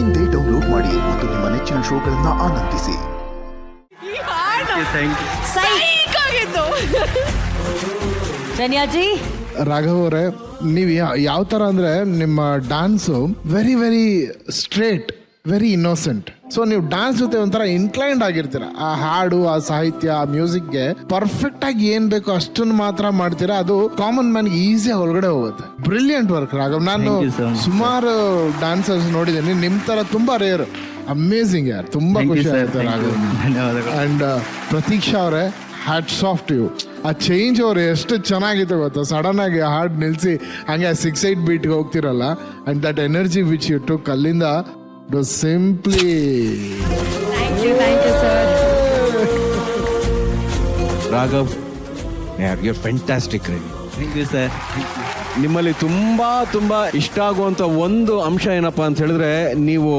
ಇಂದೇ ಡೌನ್ಲೋಡ್ ಮಾಡಿ ಮತ್ತು ನಿಮ್ಮ ನೆಚ್ಚಿನ ಶೋಗಳನ್ನ ಆನಂದಿಸಿ. ಧನ್ಯಾಜಿ ರಾಘವ್ ಅವರೇ, ನೀವು ಯಾವ ಥರ ಅಂದರೆ ನಿಮ್ಮ dance very very straight, very innocent. So ನೀವು ಡ್ಯಾನ್ಸ್ ಜೊತೆ ಒಂಥರ ಇನ್ಕ್ಲೈನ್ಡ್ ಆಗಿರ್ತೀರ. ಆ ಹಾಡು, ಆ ಸಾಹಿತ್ಯ, ಆ ಮ್ಯೂಸಿಕ್ಗೆ ಪರ್ಫೆಕ್ಟ್ ಆಗಿ ಏನ್ ಬೇಕೋ ಅಷ್ಟನ್ನು ಮಾತ್ರ ಮಾಡ್ತೀರಾ. ಅದು ಕಾಮನ್ ಮ್ಯಾನ್ಗೆ ಈಸಿಯಾಗಿ ಹೊರಗಡೆ ಹೋಗುತ್ತೆ. Brilliant work Raghav. ನಾನು ಸುಮಾರು ಡ್ಯಾನ್ಸರ್ಸ್ ನೋಡಿದ್ದೀನಿ, ನಿಮ್ ತರ ತುಂಬಾ ರೇರ್. ಅಮೇಝಿಂಗ್ ಯಾರ್, ತುಂಬಾ ಖುಷಿ ಆಗುತ್ತೆ ರಾಘವ್. ಅಂಡ್ ಪ್ರತೀಕ್ಷಾ ಅವರೇ, ಹ್ಯಾಟ್ಸ್ ಆಫ್ ಟು ಯು. ಆ ಚೇಂಜ್ ಅವ್ರು ಎಷ್ಟು ಚೆನ್ನಾಗಿತ್ತು ಗೊತ್ತಾ, ಸಡನ್ ಆಗಿ ಹಾಡ್ ನಿಲ್ಸಿ ಹಂಗೆ 6-8 ಬೀಟ್ಗೆ ಹೋಗ್ತಿರಲ್ಲ. And that energy which you took ಅಲ್ಲಿಂದ simply. Thank you sir. Raghav, you are fantastic. Thank you sir. ನಿಮ್ಮಲ್ಲಿ ತುಂಬಾ ಇಷ್ಟ ಆಗುವಂತ ಒಂದು ಅಂಶ ಏನಪ್ಪಾ ಅಂತ ಹೇಳಿದ್ರೆ, ನೀವು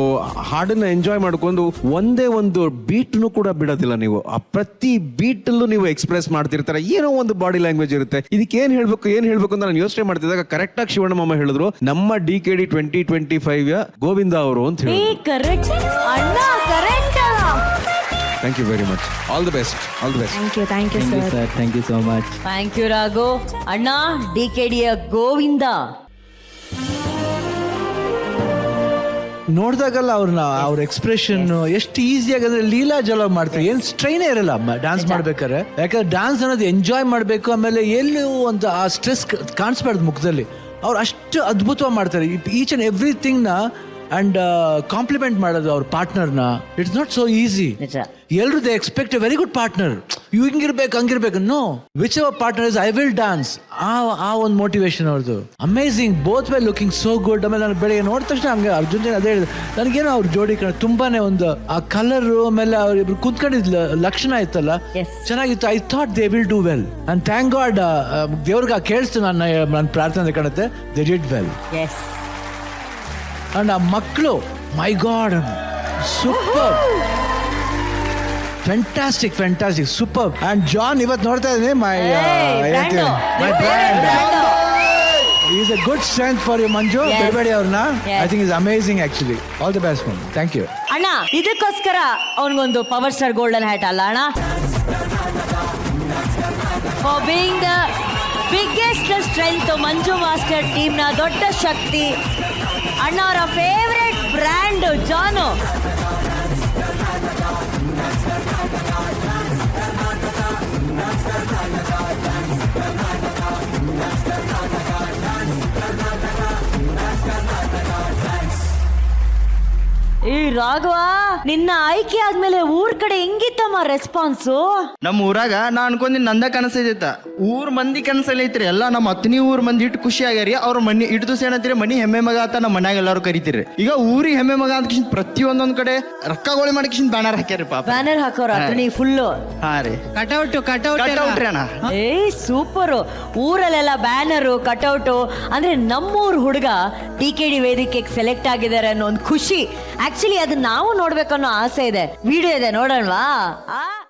ಹಾಡನ್ನ ಎಂಜಾಯ್ ಮಾಡ್ಕೊಂಡು ಒಂದೇ ಒಂದು ಬೀಟ್ನು ಕೂಡ ಬಿಡೋದಿಲ್ಲ. ನೀವು ಆ ಪ್ರತಿ ಬೀಟಲ್ಲೂ ನೀವು ಎಕ್ಸ್ಪ್ರೆಸ್ ಮಾಡ್ತಿರ್ತಾರೆ. ಏನೋ ಒಂದು ಬಾಡಿ ಲ್ಯಾಂಗ್ವೇಜ್ ಇರುತ್ತೆ. ಇದಕ್ಕೆ ಏನ್ ಹೇಳ್ಬೇಕು ಅಂತ ನಾನು ಯೋಚನೆ ಮಾಡ್ತಿದ್ದಾಗ ಕರೆಕ್ಟ್ ಆಗಿ ಶಿವಣ್ಣ ಮಾಮ ಹೇಳಿದ್ರು, ನಮ್ಮ DKD 2025 ಗೋವಿಂದ ಅವರು ಅಂತ ಹೇಳಿ. Thank you very much. All the best. All the best. Thank you sir. Thank you so much. Thank you Raghu ಅಣ್ಣ. DKDಯ ಗೋವಿಂದ ನೋಡಿದಾಗಲ್ಲ ಅವ್ರ ಎಕ್ಸ್ಪ್ರೆಷನ್ ಎಷ್ಟು ಈಸಿಯಾಗಿ ಅಂದ್ರೆ ಲೀಲಾ ಜಲ ಮಾಡ್ತಾರೆ. ಏನ್ ಸ್ಟ್ರೈನೇ ಇರಲ್ಲ ಡ್ಯಾನ್ಸ್ ಮಾಡ್ಬೇಕಾದ್ರೆ. ಯಾಕಂದ್ರೆ ಡ್ಯಾನ್ಸ್ ಅನ್ನೋದು ಎಂಜಾಯ್ ಮಾಡಬೇಕು. ಆಮೇಲೆ ಎಲ್ಲೂ ಒಂದು ಆ ಸ್ಟ್ರೆಸ್ ಕಾಣಿಸ್ಬಾರ್ದು ಮುಖದಲ್ಲಿ. ಅವ್ರು ಅಷ್ಟು ಅದ್ಭುತವಾಗಿ ಮಾಡ್ತಾರೆ ಈಚ್ ಅಂಡ್ ಎವ್ರಿಥಿಂಗ್ ನ. ಅಂಡ್ ಕಾಂಪ್ಲಿಮೆಂಟ್ ಮಾಡೋದು ಅವ್ರ ಪಾರ್ಟ್ನರ್ನ, ಇಟ್ಸ್ ನಾಟ್ ಸೋ ಈಸಿ. ಎಲ್ರು they expect a very good partner. ಇವ್ ಹಂಗಿರ್ಬೇಕು. ನೋ, ವಿಚ್ ಅವರ್ partner is I will dance. ಆ ಒಂದು ಮೋಟಿವೇಶನ್ ಅವ್ರದ್ದು amazing. Both way looking so good. ಆಮೇಲೆ ನಾನು ಬೆಳಿಗ್ಗೆ ನೋಡಿದ ತಕ್ಷಣ ಹಂಗೆ ಅರ್ಜುನ್ ಅದೇ ಹೇಳಿದೆ, ನನಗೇನೋ ಅವ್ರ ಜೋಡಿ ತುಂಬಾನೇ ಒಂದು ಆ ಕಲರ್, ಆಮೇಲೆ ಅವ್ರಿಬ್ರು ಕುಂತ್ಕೊಂಡಿದ್ದ ಲಕ್ಷಣ ಇತ್ತಲ್ಲ, ಚೆನ್ನಾಗಿತ್ತು. I thought they will do well. And thank god, ದೇವ್ರಿಗೆ ಕೇಳಿಸ್ತು ನನ್ನ ಪ್ರಾರ್ಥನೆ ಕಾಣುತ್ತೆ. They did well. ಅಂಡ್ ಆ ಮಕ್ಕಳು, my God, super, fantastic, super. And John ಇವತ್ತು ನೋಡ್ತಾ ಇದ್ದೀನಿ, my brand is a good strength for you Manju. ಬಿಡಬೇಡಿ ಅವ್ರನ್ನ. I think is amazing actually. All the best ma'am. Thank you ಅಣ್ಣ. ಇದಕ್ಕೋಸ್ಕರ ಅವನಿಗೊಂದು ಪವರ್ ಸ್ಟಾರ್ ಗೋಲ್ಡನ್ ಹ್ಯಾಟ್ ಅಲ್ಲ ಅಣ್ಣ, for being the biggest strength. Manju master team ನ ದೊಡ್ಡ ಶಕ್ತಿ. ಅಣ್ಣ ಅವರ ಫೇವರೇಟ್ ಬ್ರ್ಯಾಂಡ್ ಜಾನು. ಈ ರಾಘವ, ನಿನ್ನ ಆಯ್ಕೆ ಆದ್ಮೇಲೆ ಊರ್ ಕಡೆ ಹೆಂಗಿತ್ತಮ್ಮ ರೆಸ್ಪಾನ್ಸು? ನಮ್ಮ ಊರಾಗ ನಾ ಅನ್ಕೊಂಡಿ ನಂದ ಕನಸೈತ. ಊರ್ ಮಂದಿ ಕನಸಲ್ಲಿ ಐತ್ರಿ ಎಲ್ಲ. ನಮ್ಮ ಹತ್ತನೇ ಊರ್ ಮಂದಿ ಇಟ್ಟು ಖುಷಿ ಆಗ್ಯಾರಿ. ಅವ್ರ ಮನಿ ಇಟ್ಟು ದಿವಸ ಏನಂತೀರಿ, ಮನಿ ಹೆಮ್ಮೆ ಮಗ ಅಂತ ನಮ್ಮ ಮನ್ಯಾಗ ಎಲ್ಲಾರು ಕರಿತೀರಿ. ಈಗ ಊರಿಗೆ ಹೆಮ್ಮೆ ಮಗ ಅಂತ ಕಿಶನ್ ಪ್ರತಿಯೊಂದೊಂದ್ ಕಡೆ ರೊಕ್ಕಗೋಳಿ ಮಾಡಿ ಕಿಶನ್ ಬ್ಯಾನರ್ ಹಾಕ್ಯಾರಿ. ಪಾಪ ಬ್ಯಾನರ್ ಹಾಕೋರ ಫುಲ್ಲು. ಹಾ ರೀ, ಕಟೌಟ್ ರೀ ಅಣ್ಣ. ಸೂಪರ್. ಊರಲ್ಲೆಲ್ಲ ಬ್ಯಾನರು, ಕಟೌಟು. ಅಂದ್ರೆ ನಮ್ಮೂರ್ ಹುಡುಗ DKD ವೇದಿಕೆಗೆ ಸೆಲೆಕ್ಟ್ ಆಗಿದ್ದಾರೆ ಅನ್ನೋ ಒಂದು ಖುಷಿ. ಆಕ್ಚುಲಿ ಅದನ್ನ ನಾವು ನೋಡ್ಬೇಕನ್ನೋ ಆಸೆ ಇದೆ. ವಿಡಿಯೋ ಇದೆ, ನೋಡೋಣವಾ?